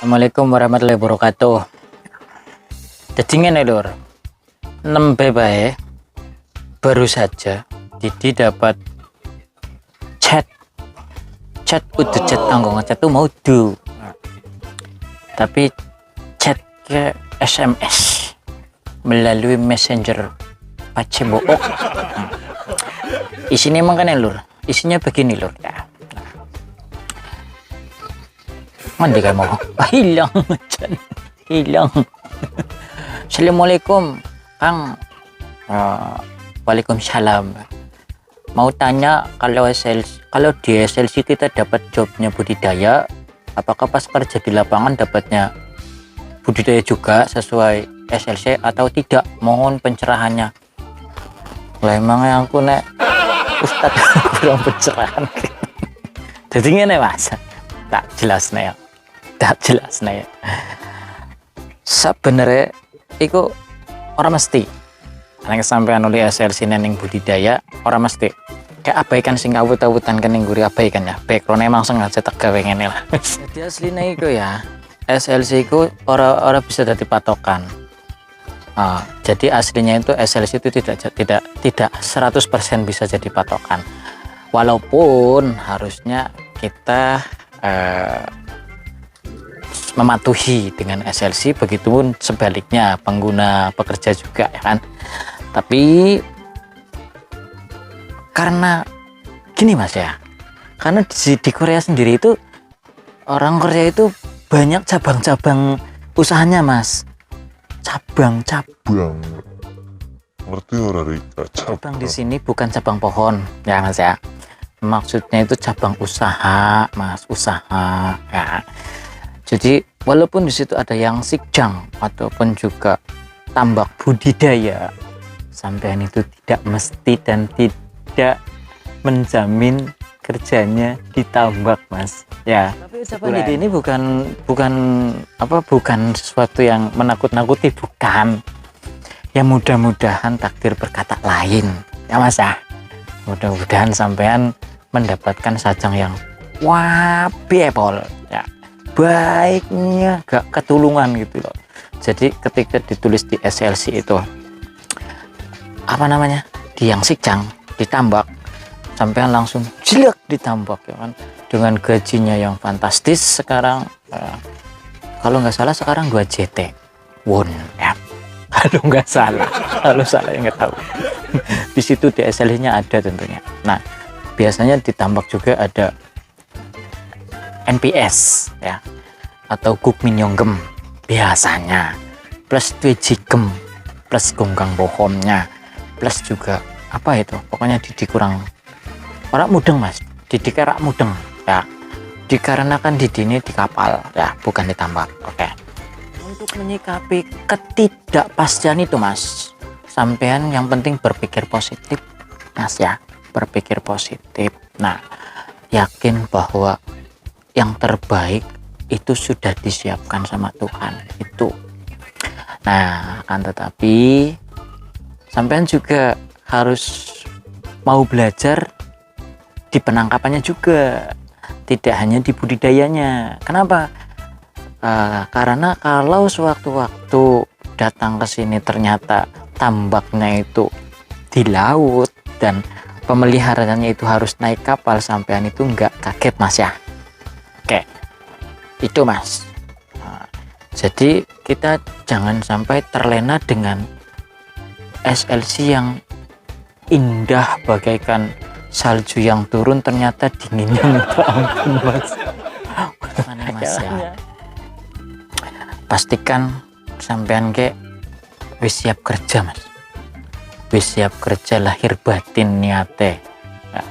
Assalamualaikum warahmatullahi wabarakatuh. Jadi ngene lur, nembe bae baru saja Didi dapat chat udah chat anggo ngechat tuh mau do. Tapi chat ke SMS melalui messenger Facebook. Isinya emang kan lur, isinya begini lur ya. Mandi kan mau hilang hilang. Assalamualaikum Kang. Waalaikumsalam. Mau tanya kalau di SLC kita dapat jobnya budidaya, apakah pas kerja di lapangan dapatnya budidaya juga sesuai SLC atau tidak? Mohon pencerahannya. Lah emangnya aku nek Ustadz kurang pencerahan. Jadi ngene Mas, tak jelas nih ya. Sebenarnya itu orang mesti yang sampean oleh SLC neng budidaya orang mesti kayak abaikan sing awut-awutan kening guri abaikan ya background emang sengaja tak gawe ngene lah. Jadi aslinya itu ya SLC itu orang bisa jadi patokan. Jadi aslinya itu SLC itu tidak 100% bisa jadi patokan, walaupun harusnya kita mematuhi dengan SLC, begitupun sebaliknya pengguna pekerja juga ya kan. Tapi karena gini Mas ya, karena di Korea sendiri itu orang Korea itu banyak cabang-cabang usahanya Mas. Cabang ngerti ora Rika? cabang di sini bukan cabang pohon ya Mas ya, maksudnya itu cabang usaha Mas, usaha ya. Jadi walaupun di situ ada yang sikjang ataupun juga tambak budidaya, sampean itu tidak mesti dan tidak menjamin kerjanya di tambak Mas ya. Tapi ucapan ini bukan sesuatu yang menakut-nakuti, bukan. Ya mudah-mudahan takdir berkata lain ya Mas ya. Mudah-mudahan sampean mendapatkan sajang yang wabebol ya, baiknya gak ketulungan gitu loh. Jadi ketika ditulis di SLC itu apa namanya, di yang sikjang ditambak, sampean langsung jelek ditambak ya kan, dengan gajinya yang fantastis sekarang. Kalau nggak salah sekarang 2 JT won ya, kalau nggak salah, kalau salah ya nggak tahu. Di situ di SLC nya ada tentunya. Nah biasanya ditambak juga ada NPS ya, atau Gukminyonggem biasanya, plus Twejigem, plus gonggang bohomnya, plus juga apa itu pokoknya dikurang orang mudeng Mas, didik rak mudeng ya, dikarenakan ini di kapal ya, bukan ditambak. Oke. Untuk menyikapi ketidakpastian itu Mas, sampean yang penting berpikir positif Mas ya, berpikir positif. Nah yakin bahwa yang terbaik itu sudah disiapkan sama Tuhan itu. Nah akan tetapi sampean juga harus mau belajar di penangkapannya juga, tidak hanya di budidayanya. Kenapa? Karena kalau sewaktu-waktu datang ke sini ternyata tambaknya itu di laut dan pemeliharaannya itu harus naik kapal, sampean itu nggak kaget Mas ya. Oke, itu Mas. Jadi kita jangan sampai terlena dengan SLC yang indah bagaikan salju yang turun, ternyata dinginnya minta ampun Mas. Mana Mas ya? Pastikan sampean wis siap kerja Mas. Wis siap kerja lahir batin niate. Nah,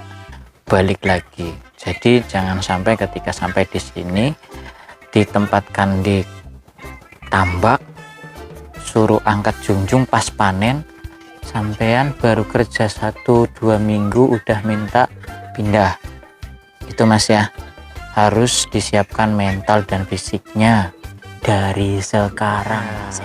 balik lagi. Jadi jangan sampai ketika sampai di sini ditempatkan di tambak, suruh angkat junjung pas panen, sampean baru kerja 1-2 minggu udah minta pindah. Itu Mas ya, harus disiapkan mental dan fisiknya dari sekarang Mas.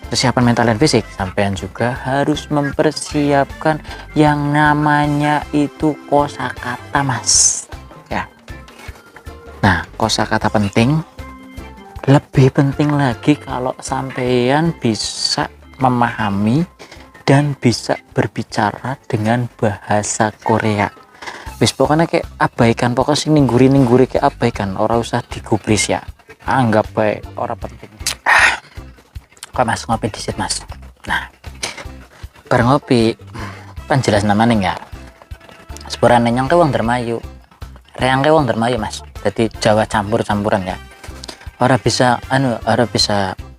Persiapan mental dan fisik, sampean juga harus mempersiapkan yang namanya itu kosakata Mas ya. Nah kosakata penting Lebih penting lagi kalau sampean bisa memahami dan bisa berbicara dengan bahasa Korea. Wis pokoknya kayak abaikan, pokoknya sing ningguri kayak abaikan, ora usah digubris ya, anggap baik ora penting. Kok mas ngopi disit mas. Nah bar ngopi kan jelas namanya ya sepurane nyong ke wong Dermayu, reang ke wong Dermayu mas, jadi Jawa campuran ya, ora bisa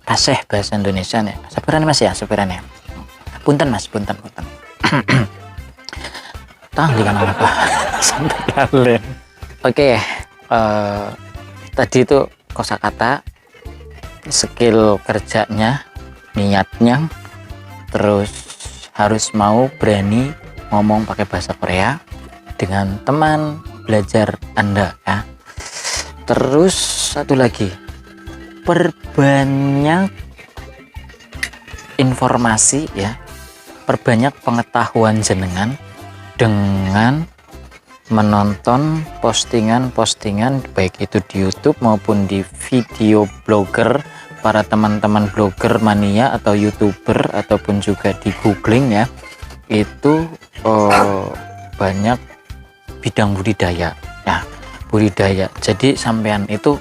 fasih bahasa Indonesia nih sepurane mas ya, sepurane punten mas, punten tangli kan apa sampai kalian. Oke, tadi itu kosakata, skill kerjanya, niatnya, terus harus mau berani ngomong pakai bahasa Korea dengan teman belajar Anda ya. Terus satu lagi, perbanyak informasi ya, perbanyak pengetahuan jenengan dengan menonton postingan-postingan baik itu di YouTube maupun di video blogger, para teman-teman blogger mania atau YouTuber ataupun juga di googling ya, itu banyak bidang budidaya ya, budidaya. Jadi sampean itu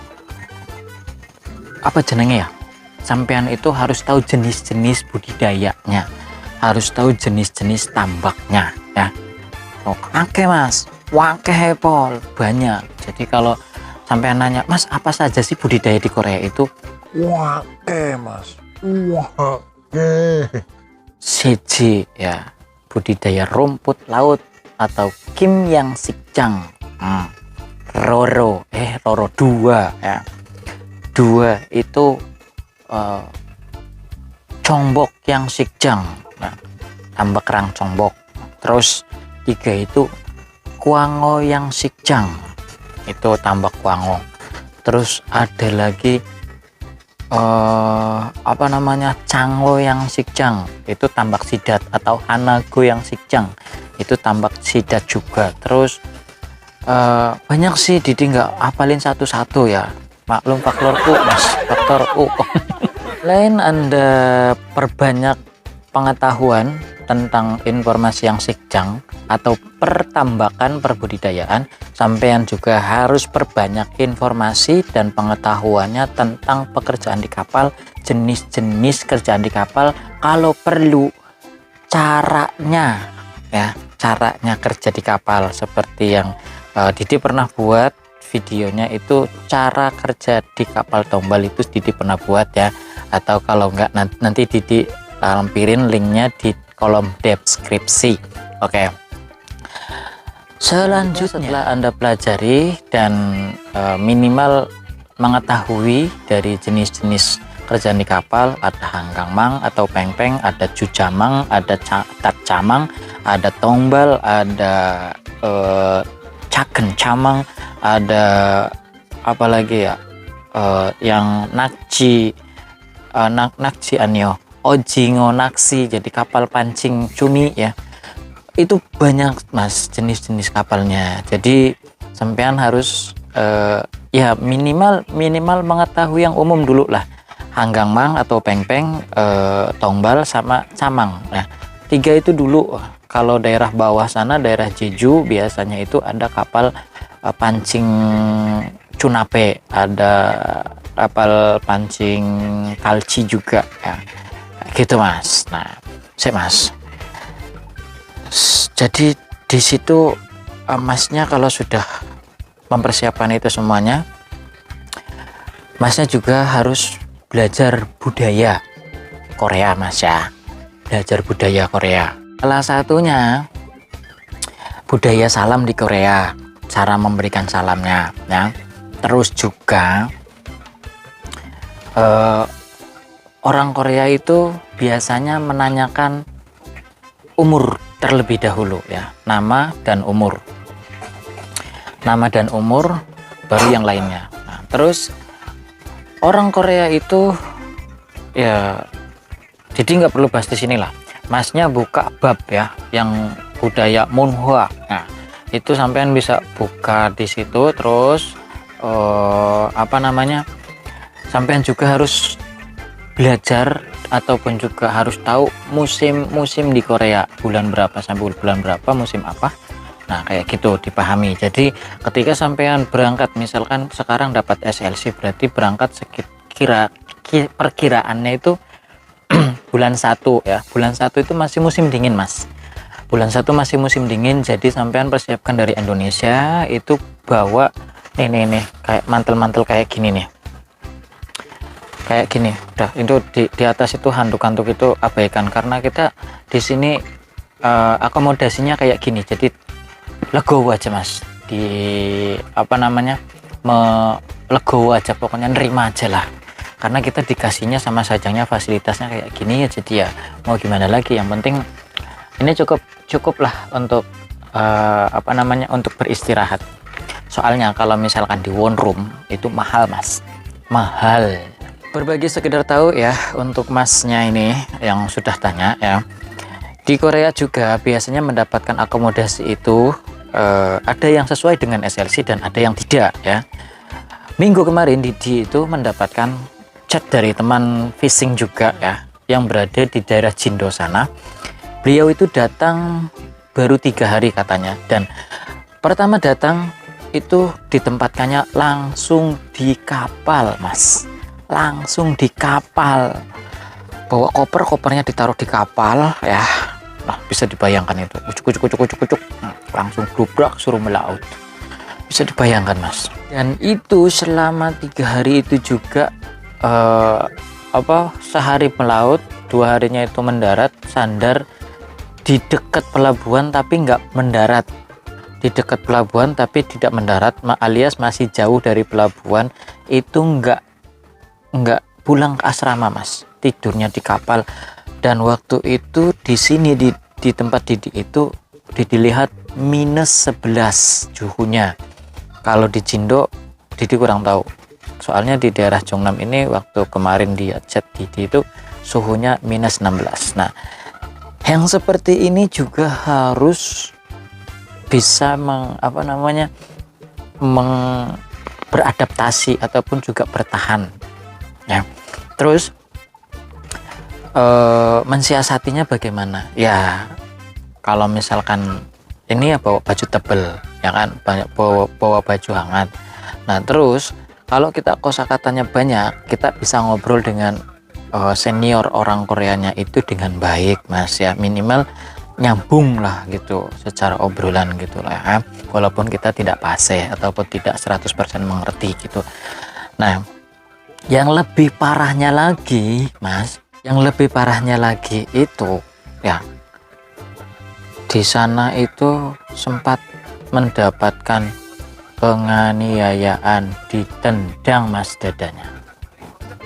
apa jenenge ya, sampean itu harus tahu jenis-jenis budidayanya, harus tahu jenis-jenis tambaknya ya. Oke mas, wakeh pol banyak. Jadi kalau sampean nanya mas apa saja sih budidaya di Korea itu, Wake mas, wake. siji ya budidaya rumput laut atau Kim Yang Sikjang, roro dua ya, dua itu Congbok Yang Sikjang, nah, tambak kerang Congbok. Terus tiga itu Kwango Yang Sikjang, itu tambak Kwango. Terus ada lagi apa namanya, Canglo Yang Sikjang, itu tambak sidat, atau Hanago Yang Sikjang, itu tambak sidat juga. Terus banyak sih, Didi nggak hafalin satu-satu ya, maklum faktor U mas, faktor U. Lain Anda perbanyak pengetahuan tentang informasi yang sikjang atau pertambakan perbudidayaan, sampean juga harus perbanyak informasi dan pengetahuannya tentang pekerjaan di kapal, jenis-jenis kerjaan di kapal, kalau perlu caranya ya, caranya kerja di kapal, seperti yang Didi pernah buat videonya itu, cara kerja di kapal tombal itu Didi pernah buat ya, atau kalau enggak nanti Didi lampirin linknya di kolom deskripsi. Oke. Selanjutnya setelah Anda pelajari dan minimal mengetahui dari jenis-jenis kerjaan di kapal, ada hanggang-mang atau peng-peng, ada jujamang, ada tatcamang, ada tombal, ada caken camang, ada apa lagi ya, yang nakji anyo, ojingo naksi, jadi kapal pancing cumi ya. Itu banyak mas jenis-jenis kapalnya, jadi sampean harus ya minimal mengetahui yang umum dulu lah, hanggang-mang atau peng-peng, tombal sama camang. Nah tiga itu dulu. Kalau daerah bawah sana, daerah Jeju, biasanya itu ada kapal pancing cunape, ada kapal pancing kalci juga ya, gitu mas. Nah mas, jadi di situ masnya kalau sudah mempersiapkan itu semuanya, masnya juga harus belajar budaya Korea mas ya, belajar budaya Korea. Salah satunya budaya salam di Korea, cara memberikan salamnya ya. Terus juga orang Korea itu biasanya menanyakan umur terlebih dahulu ya, nama dan umur baru yang lainnya. Nah, terus orang Korea itu ya, jadi nggak perlu bahas di sini lah, masnya buka bab ya yang budaya Munhwa. Nah itu sampean bisa buka di situ, terus apa namanya, sampean juga harus belajar ataupun juga harus tahu musim-musim di Korea, bulan berapa sampai bulan berapa, musim apa. Nah kayak gitu dipahami. Jadi ketika sampean berangkat, misalkan sekarang dapat SLC, berarti berangkat perkiraannya itu bulan 1 ya. Bulan 1 itu masih musim dingin mas, bulan 1 masih musim dingin. Jadi sampean persiapkan dari Indonesia itu bawa nih kayak mantel-mantel kayak gini nih, kayak gini. Udah itu di atas itu handuk-handuk itu abaikan, karena kita di sini akomodasinya kayak gini. Jadi legowo aja mas, di apa namanya, legowo aja, pokoknya nerima aja lah, karena kita dikasihnya sama sajangnya fasilitasnya kayak gini ya. Jadi ya mau gimana lagi, yang penting ini cukup lah untuk apa namanya, untuk beristirahat. Soalnya kalau misalkan di one room itu mahal mas, mahal. Berbagi sekedar tahu ya untuk masnya ini yang sudah tanya ya, di Korea juga biasanya mendapatkan akomodasi itu ada yang sesuai dengan SLC dan ada yang tidak ya. Minggu kemarin Didi itu mendapatkan chat dari teman fishing juga ya, yang berada di daerah Jindo sana. Beliau itu datang baru 3 hari katanya, dan pertama datang itu ditempatkannya langsung di kapal mas, langsung di kapal, bawa kopernya ditaruh di kapal ya. Nah bisa dibayangkan itu ucuk, langsung glubrak suruh melaut, bisa dibayangkan mas. Dan itu selama 3 hari itu juga sehari melaut, 2 harinya itu mendarat, sandar di dekat pelabuhan tapi nggak mendarat, di dekat pelabuhan tapi tidak mendarat, alias masih jauh dari pelabuhan. Itu nggak pulang ke asrama mas, tidurnya di kapal. Dan waktu itu di sini di tempat Didi itu dilihat -11 suhunya. Kalau di Jindo Didi kurang tahu, soalnya di daerah Jongnam ini waktu kemarin dia chat Didi itu suhunya -16. Nah yang seperti ini juga harus bisa beradaptasi ataupun juga bertahan ya. Terus mensiasatinya bagaimana ya, kalau misalkan ini ya bawa baju tebel ya kan, bawa baju hangat. Nah terus kalau kita kosakatanya banyak, kita bisa ngobrol dengan senior orang Koreanya itu dengan baik mas ya, minimal nyambung lah gitu secara obrolan gitu lah ya, walaupun kita tidak fasih ataupun tidak 100% mengerti gitu. Nah yang lebih parahnya lagi mas, yang lebih parahnya lagi itu ya, di sana itu sempat mendapatkan penganiayaan, ditendang mas dadanya,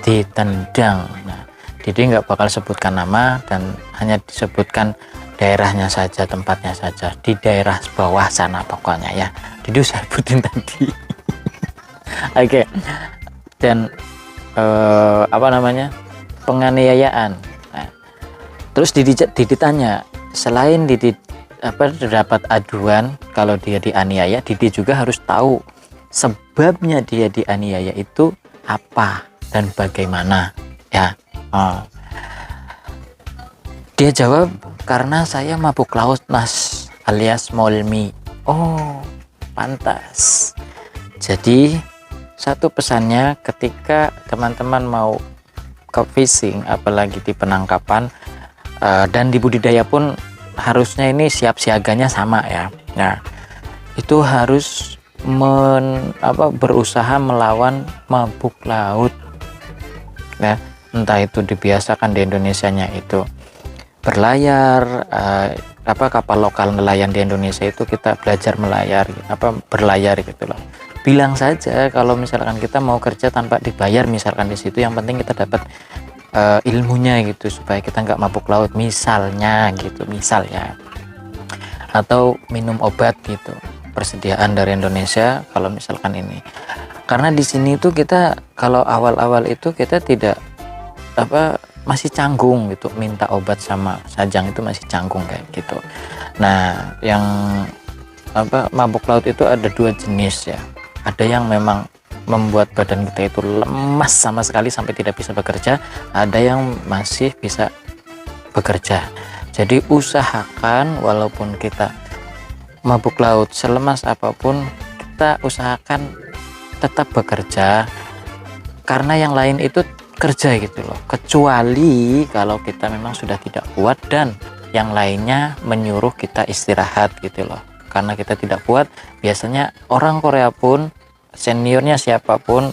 ditendang. Nah Didi nggak bakal sebutkan nama dan hanya disebutkan daerahnya saja, tempatnya saja, di daerah bawah sana pokoknya ya, Didi saya sebutin tadi. Oke. Dan penganiayaan. Nah, terus Didi tanya, selain Didi dapat aduan kalau dia dianiaya, Didi juga harus tahu sebabnya dia dianiaya itu apa dan bagaimana ya. Dia jawab, karena saya mabuk laut mas, alias molmi. Oh pantas. Jadi satu pesannya, ketika teman-teman mau ke fishing, apalagi di penangkapan dan di budidaya pun, harusnya ini siap siaganya sama ya. Nah itu harus berusaha melawan mabuk laut ya. Entah itu dibiasakan di Indonesianya itu berlayar, kapal lokal nelayan di Indonesia itu kita belajar berlayar gitu loh. Bilang saja kalau misalkan kita mau kerja tanpa dibayar misalkan di situ, yang penting kita dapat ilmunya gitu, supaya kita nggak mabuk laut misalnya gitu, misal ya. Atau minum obat gitu, persediaan dari Indonesia kalau misalkan ini. Karena di sini tuh kita kalau awal-awal itu kita tidak masih canggung gitu, minta obat sama sajang itu masih canggung kayak gitu. Nah yang mabuk laut itu ada 2 jenis ya. Ada yang memang membuat badan kita itu lemas sama sekali sampai tidak bisa bekerja, ada yang masih bisa bekerja. Jadi usahakan walaupun kita mabuk laut selemas apapun, kita usahakan tetap bekerja, karena yang lain itu kerja gitu loh, kecuali kalau kita memang sudah tidak kuat dan yang lainnya menyuruh kita istirahat gitu loh. Karena kita tidak kuat, biasanya orang Korea pun, seniornya siapapun,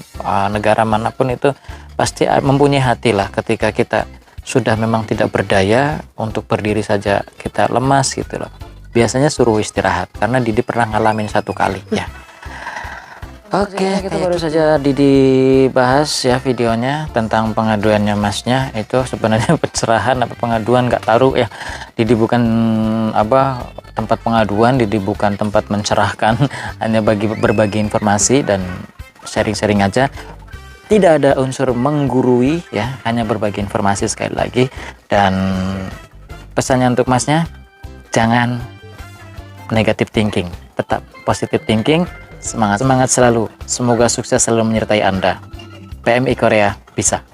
negara manapun itu pasti mempunyai hati lah ketika kita sudah memang tidak berdaya, untuk berdiri saja kita lemas gitu loh. Biasanya suruh istirahat, karena Didi pernah ngalamin satu kali ya. Oke, kita baru saja Didi bahas ya videonya tentang pengaduannya masnya. Itu sebenarnya pencerahan apa pengaduan nggak taruh ya. Didi bukan apa tempat pengaduan, Didi bukan tempat mencerahkan, hanya berbagi informasi dan sharing-sharing aja. Tidak ada unsur menggurui ya, hanya berbagi informasi sekali lagi. Dan pesannya untuk masnya, jangan negative thinking, tetap positive thinking. Semangat selalu, semoga sukses selalu menyertai Anda. PMI Korea bisa.